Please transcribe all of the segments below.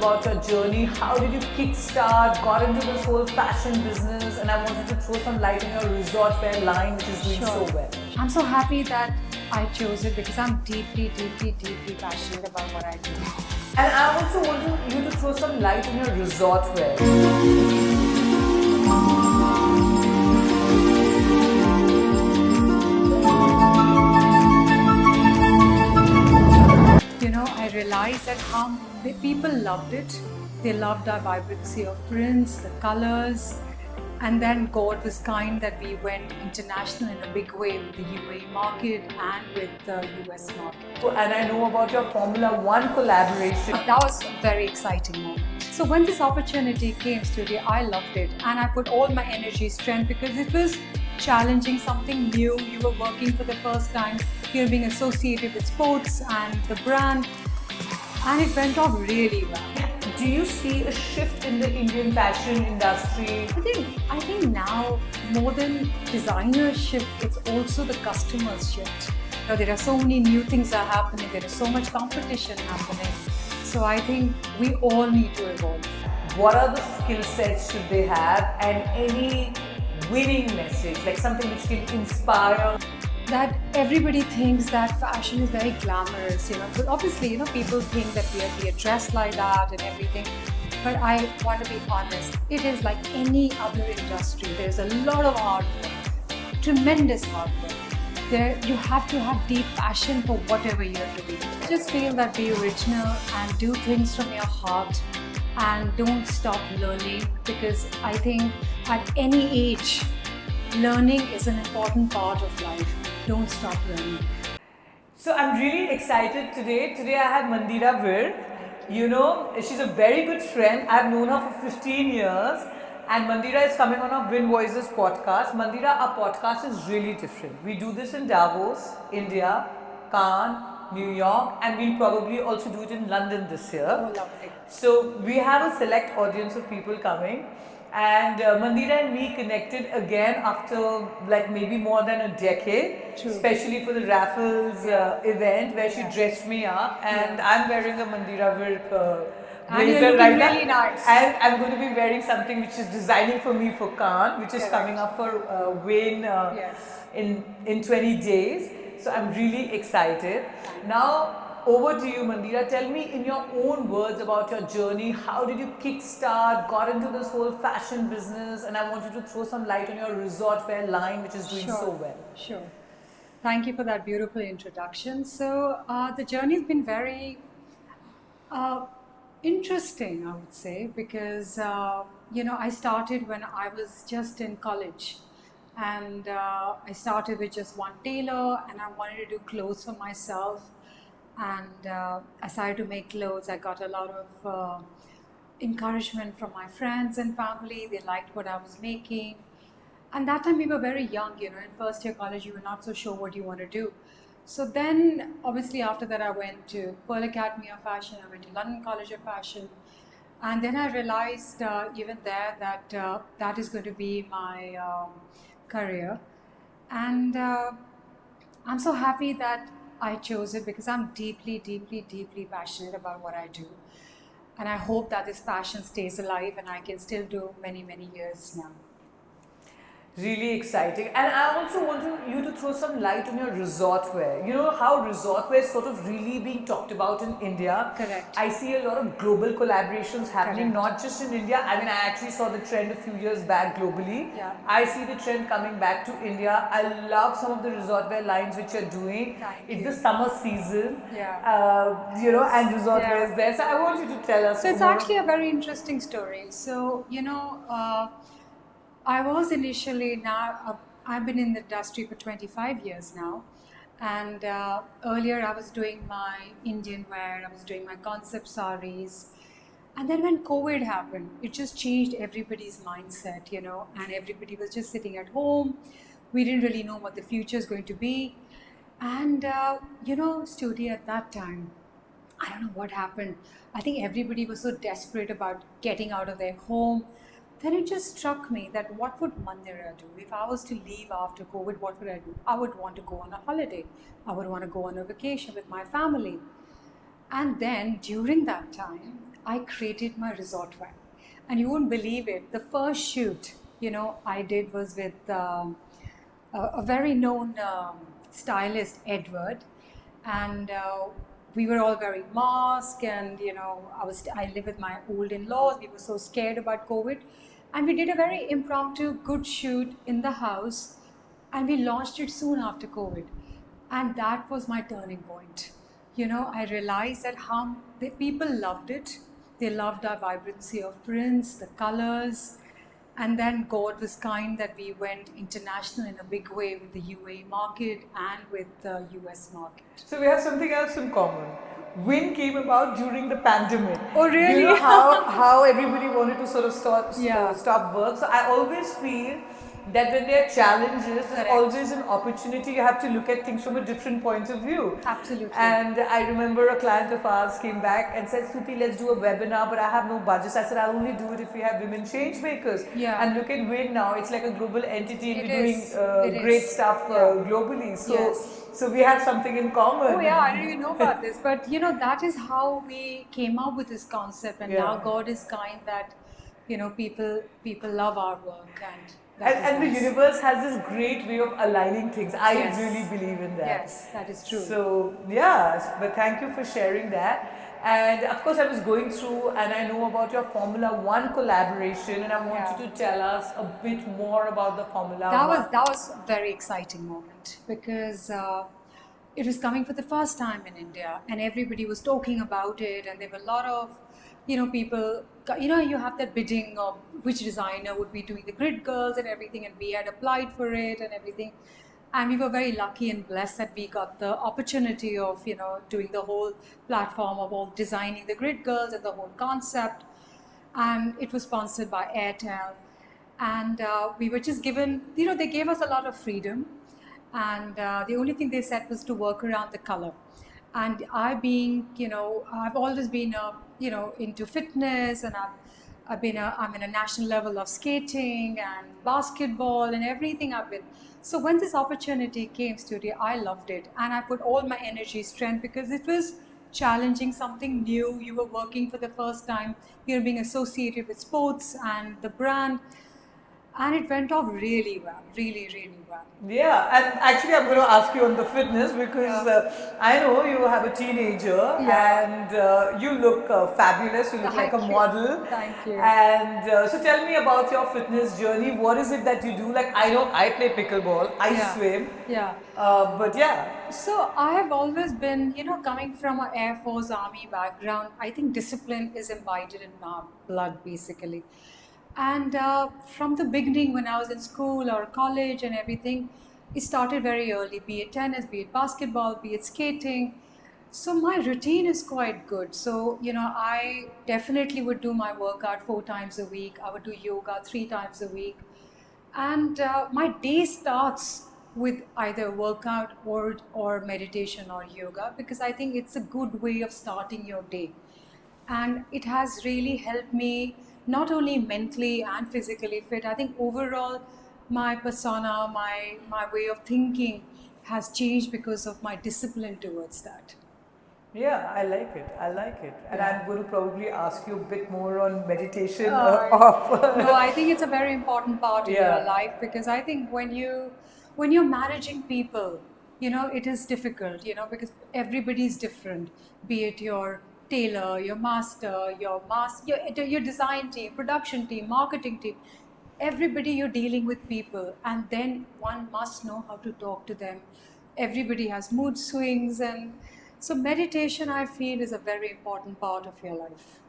about your journey. How did you kickstart, got into this whole fashion business, and I wanted to throw some light on your resort wear line, which is doing so well. I'm so happy that I chose it because I'm deeply, deeply, deeply passionate about what I do. And I also want you to throw some light on your resort wear. You know, I realized that how the people loved it. They loved our vibrancy of prints, the colors, and then God was kind that we went international in a big way with the UAE market and with the US market. And I know about your Formula One collaboration. That was a very exciting moment. So when this opportunity came, Studio, I loved it, and I put all my energy, strength, because it was challenging, something new. You were working for the first time, you're being associated with sports and the brand, and it went off really well. Do you see a shift in the Indian fashion industry? I think now more than designers shift, it's also the customers shift. You know, there are so many new things are happening. There is so much competition happening. So I think we all need to evolve. What are the skill sets should they have, and any winning message, like something which can inspire? That everybody thinks that fashion is very glamorous, you know. But obviously, you know, people think that we are dressed like that and everything. But I want to be honest, it is like any other industry. There's a lot of hard work, tremendous hard work. You have to have deep passion for whatever you're doing. I just feel that be original and do things from your heart and don't stop learning, because I think at any age, learning is an important part of life. Don't stop learning. So I'm really excited today. Today I have Mandira Vir. You know, she's a very good friend. I've known her for 15 years. And Mandira is coming on our Win Voices podcast. Mandira, our podcast is really different. We do this in Davos, India, Cannes, New York, and we'll probably also do it in London this year. Oh, lovely. So we have a select audience of people coming. And Mandira and me connected again after like maybe more than a decade. True. Especially for the Raffles event where she dressed me up, and I'm wearing a Mandira Vir And you're blazer looking right now. really nice. And I'm going to be wearing something which is designing for me for Cannes, which is Correct. coming up for Wayne Yes. in 20 days. So I'm really excited. Now, over to you, Mandira. Tell me in your own words about your journey. How did you kickstart, got into this whole fashion business? And I want you to throw some light on your resort wear line, which is doing so well. Sure. Thank you for that beautiful introduction. So the journey's been very interesting, I would say, because you know, I started when I was just in college, and I started with just one tailor, and I wanted to do clothes for myself. And I started to make clothes. I got a lot of encouragement from my friends and family. They liked what I was making. And that time we were very young, you know, in first year college, you were not so sure what you want to do. So then, obviously, after that, I went to Pearl Academy of Fashion, I went to London College of Fashion. And then I realized even there that that is going to be my career. And I'm so happy that I chose it because I'm deeply, deeply, deeply passionate about what I do. And I hope that this passion stays alive and I can still do many, many years now. Really exciting. And I also want you to throw some light on your resort wear. You know how resort wear is sort of really being talked about in India. Correct. I see a lot of global collaborations happening, Correct. not just in India. I mean, I actually saw the trend a few years back globally. Yeah. I see the trend coming back to India. I love some of the resort wear lines which you're doing. Thank It's you. the summer season, Yeah. you know, and resort Yeah. wear is there. So I want you to tell us So it's more. actually a very interesting story. So, you know, I was initially I've been in the industry for 25 years now. And earlier I was doing my Indian wear, I was doing my concept saris. And then when COVID happened, it just changed everybody's mindset, you know, and everybody was just sitting at home. We didn't really know what the future is going to be. And, you know, Studio, at that time, I don't know what happened. I think everybody was so desperate about getting out of their home. Then it just struck me that what would Mandira do? If I was to leave after COVID, what would I do? I would want to go on a holiday. I would want to go on a vacation with my family. And then during that time, I created my resort wear. And you won't believe it. The first shoot, I did was with a very known stylist, Edward, and we were all wearing masks. And I live with my old in-laws. We were so scared about COVID, and we did a very impromptu, good shoot in the house, and we launched it soon after COVID, and that was my turning point. I realized that how the people loved it. They loved our vibrancy of prints, the colors. And then God was kind that we went international in a big way with the UAE market and with the US market. So we have something else in common. Win came about during the pandemic. Oh, really? You know how everybody wanted to sort of Yeah. stop work. So I always feel that when there are challenges, there's Correct. always an opportunity. You have to look at things from a different point of view. Absolutely. And I remember a client of ours came back and said, Suti, let's do a webinar, but I have no budget. I said, I'll only do it if we have women change makers. Yeah. And look at Win now, it's like a global entity and It we're is. doing It great is. stuff Yeah. globally. So, Yes. so we have something in common. Oh yeah, I didn't even know about this. But that is how we came up with this concept, and Yeah. now God is kind that people love our work, and that And, is and the nice. universe has this great way of aligning things. I Yes. really believe in that. Yes, that is true. So, yeah, but thank you for sharing that. And of course, I was going through and I know about your Formula One collaboration, and I want Yeah. you to tell us a bit more about the Formula that One. was a very exciting moment, because it was coming for the first time in India, and everybody was talking about it, and there were a lot of people. You have that bidding of which designer would be doing the grid girls and everything, and we had applied for it and everything, and we were very lucky and blessed that we got the opportunity of doing the whole platform of all designing the grid girls and the whole concept. And it was sponsored by Airtel, and we were just given, they gave us a lot of freedom, and the only thing they said was to work around the color. And I being, I've always been into fitness, and I'm in a national level of skating and basketball and everything I've been. So when this opportunity came, Studio, I loved it, and I put all my energy, strength, because it was challenging, something new. You were working for the first time, you're being associated with sports and the brand, and it went off really well, really, really well. Yeah, and actually, I'm going to ask you on the fitness because I know you have a teenager Yeah. and you look fabulous. You look like a Thank you. model. Thank you. And so, tell me about your fitness journey. What is it that you do? Like, I know I play pickleball, I Yeah. swim, Yeah. but yeah. So I have always been, coming from an Air Force Army background, I think discipline is imbibed in our blood, basically. And from the beginning, when I was in school or college and everything, it started very early, be it tennis, be it basketball, be it skating. So my routine is quite good. So, I definitely would do my workout 4 times a week. I would do yoga 3 times a week. And my day starts with either workout or meditation or yoga, because I think it's a good way of starting your day. And it has really helped me not only mentally and physically fit. I think overall my persona, my way of thinking has changed because of my discipline towards that. Yeah, I like it. I like it. And I'm going to probably ask you a bit more on meditation Uh, off. No, I think it's a very important part of Yeah. your life, because I think when you're managing people, it is difficult, because everybody's different, be it your tailor, your master, your design team, production team, marketing team. Everybody, you're dealing with people, and then one must know how to talk to them. Everybody has mood swings, and so meditation, I feel, is a very important part of your life.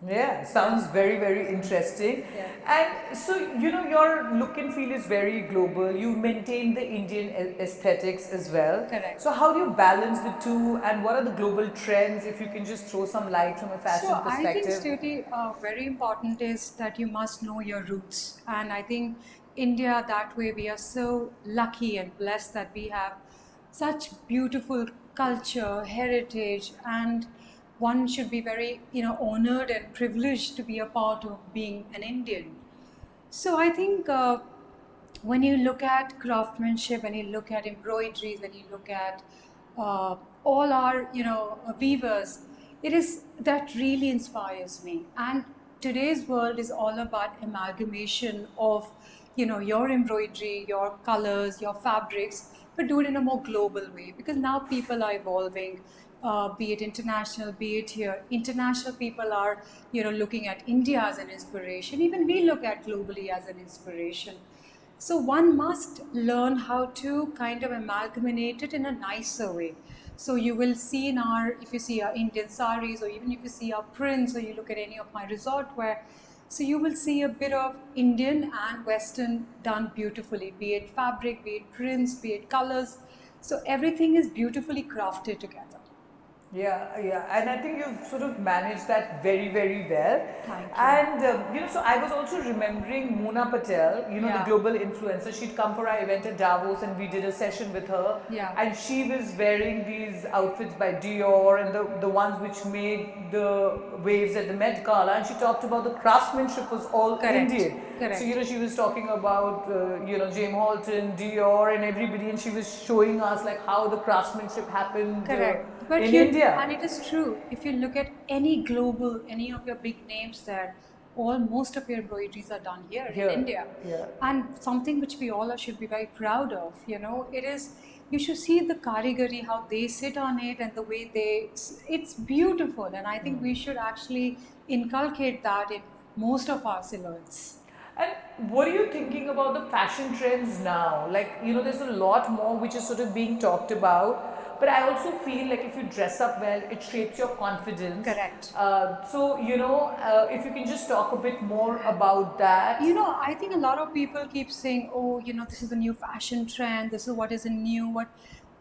Yeah, sounds very, very interesting. Yeah. And so, your look and feel is very global. You've maintained the Indian aesthetics as well. Correct. So, how do you balance the two, and what are the global trends, if you can just throw some light from a fashion So I think, perspective? Stuti, very important is that you must know your roots. And I think India, that way, we are so lucky and blessed that we have such beautiful culture, heritage, and one should be very, honored and privileged to be a part of being an Indian. So I think when you look at craftsmanship, when you look at embroideries, when you look at all our, weavers, it is that really inspires me. And today's world is all about amalgamation of, your embroidery, your colors, your fabrics, but do it in a more global way, because now people are evolving. Be it international, be it here, international people are, looking at India as an inspiration. Even we look at globally as an inspiration. So one must learn how to kind of amalgamate it in a nicer way. So you will see in our, if you see our Indian saris, or even if you see our prints, or you look at any of my resort wear, so you will see a bit of Indian and Western done beautifully, be it fabric, be it prints, be it colors. So everything is beautifully crafted together. Yeah, yeah, and I think you've sort of managed that very, very well. Thank you. And so I was also remembering Mona Patel, the Yeah. global influencer. She'd come for our event at Davos, and we did a session with her. Yeah. And she was wearing these outfits by Dior, and the ones which made the waves at the Met Gala. And she talked about the craftsmanship was all Correct. Indian. Correct. So she was talking about James Halton, Dior, and everybody, and she was showing us like how the craftsmanship happened. Correct. But in India. And it is true. If you look at any any of your big names there, most of your embroideries are done here in India. Yeah. And something which we all should be very proud of, it is, you should see the karigari, how they sit on it, and the way it's beautiful. And I think we should actually inculcate that in most of our silhouettes. And what are you thinking about the fashion trends now? Like, there's a lot more which is sort of being talked about. But I also feel like if you dress up well, it shapes your confidence. Correct. So, if you can just talk a bit more about that. I think a lot of people keep saying, oh, this is the new fashion trend, this is what is new. What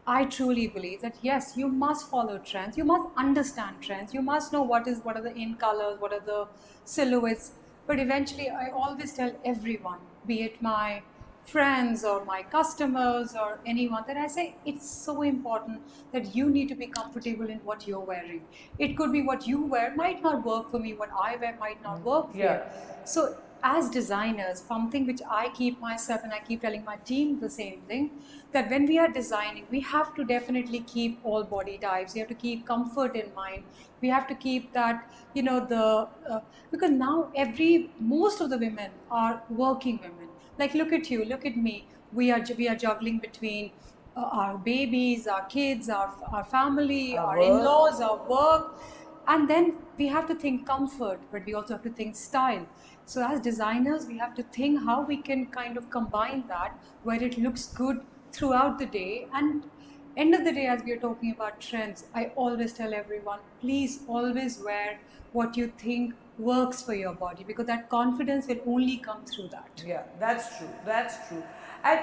I truly believe that yes, you must follow trends, you must understand trends, you must know what are the in colors, what are the silhouettes. But eventually, I always tell everyone, be it my friends or my customers or anyone, that I say it's so important that you need to be comfortable in what you're wearing. It could be what you wear might not work for me, what I wear might not work for you. So as designers, something which I keep myself, and I keep telling my team the same thing, that when we are designing, we have to definitely keep all body types. We have to keep comfort in mind. We have to keep that, because now most of the women are working women. Like, look at you, look at me. We are juggling between our babies, our kids, our family, our in-laws, our work. And then we have to think comfort, but we also have to think style. So as designers, we have to think how we can kind of combine that where it looks good throughout the day. And end of the day, as we are talking about trends, I always tell everyone, please always wear what you think works for your body, because that confidence will only come through that. Yeah, that's true. That's true. And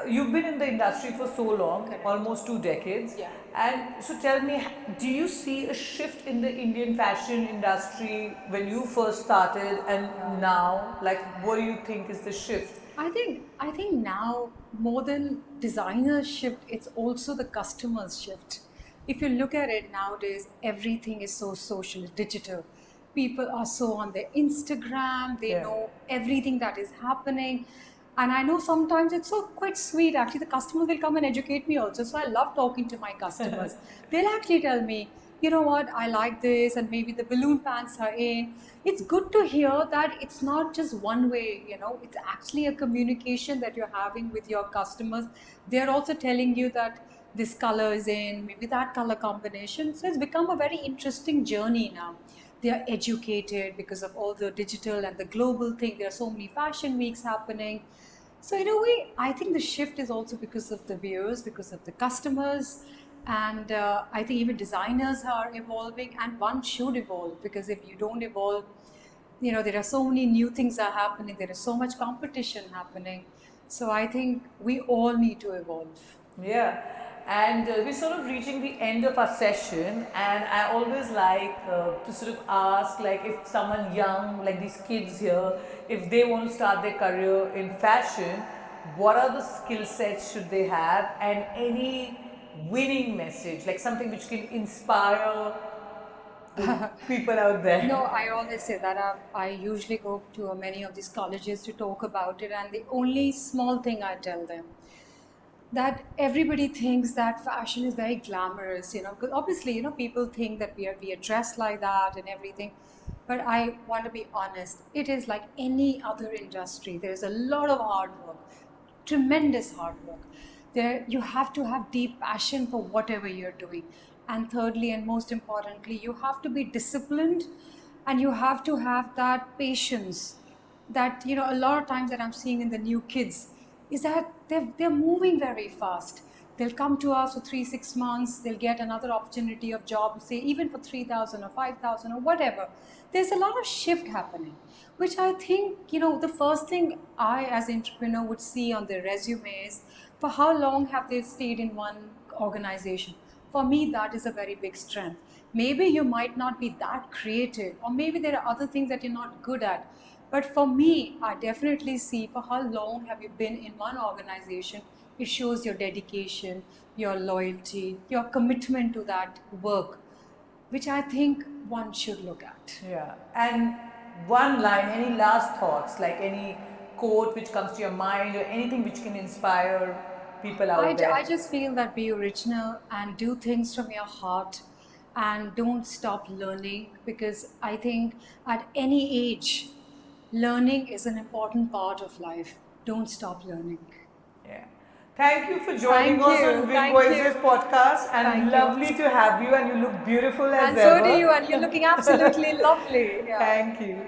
you've been in the industry for so long, Correct. almost 2 decades. Yeah. And so tell me, do you see a shift in the Indian fashion industry when you first started and now? Like, what do you think is the shift? I think now, more than designers shift, it's also the customers shift. If you look at it nowadays, everything is so social, digital. People are so on their Instagram, they know everything that is happening. And I know sometimes it's so quite sweet. Actually, the customers will come and educate me also. So I love talking to my customers. They'll actually tell me, you know what, I like this, and maybe the balloon pants are in. It's good to hear that it's not just one way, it's actually a communication that you're having with your customers. They're also telling you that this color is in, maybe that color combination. So it's become a very interesting journey now. They are educated because of all the digital and the global thing. There are so many fashion weeks happening. So in a way, I think the shift is also because of the viewers, because of the customers. And I think even designers are evolving, and one should evolve, because if you don't evolve, there are so many new things are happening. There is so much competition happening. So I think we all need to evolve. Yeah. And we're sort of reaching the end of our session, and I always like to sort of ask, like, if someone young, like these kids here, if they want to start their career in fashion, what are the skill sets should they have, and any winning message, like something which can inspire the people out there? No, I always say that I usually go to many of these colleges to talk about it, and the only small thing I tell them, that everybody thinks that fashion is very glamorous, because obviously, people think that we are dressed like that and everything. But I want to be honest, it is like any other industry. There's a lot of hard work, tremendous hard work. There, you have to have deep passion for whatever you're doing. And thirdly, and most importantly, you have to be disciplined, and you have to have that patience that, a lot of times that I'm seeing in the new kids is that they're moving very fast. They'll come to us for 3 6 months, they'll get another opportunity of job, say even for 3,000 or 5,000 or whatever. There's a lot of shift happening, which I think, the first thing I as an entrepreneur would see on their resume is for how long have they stayed in one organization. For me, that is a very big strength. Maybe you might not be that creative, or maybe there are other things that you're not good at. But for me, I definitely see for how long have you been in one organization. It shows your dedication, your loyalty, your commitment to that work, which I think one should look at. Yeah. And one line, any last thoughts, like any quote which comes to your mind or anything which can inspire people out there? I just feel that be original and do things from your heart, and don't stop learning, because I think at any age, learning is an important part of life. Don't stop learning. Yeah. Thank you for joining Thank us you. on Win Thank Voices you. podcast, and Thank you. lovely to have you, and you look beautiful as And ever. so do you, and you're looking absolutely lovely. Yeah. Thank you.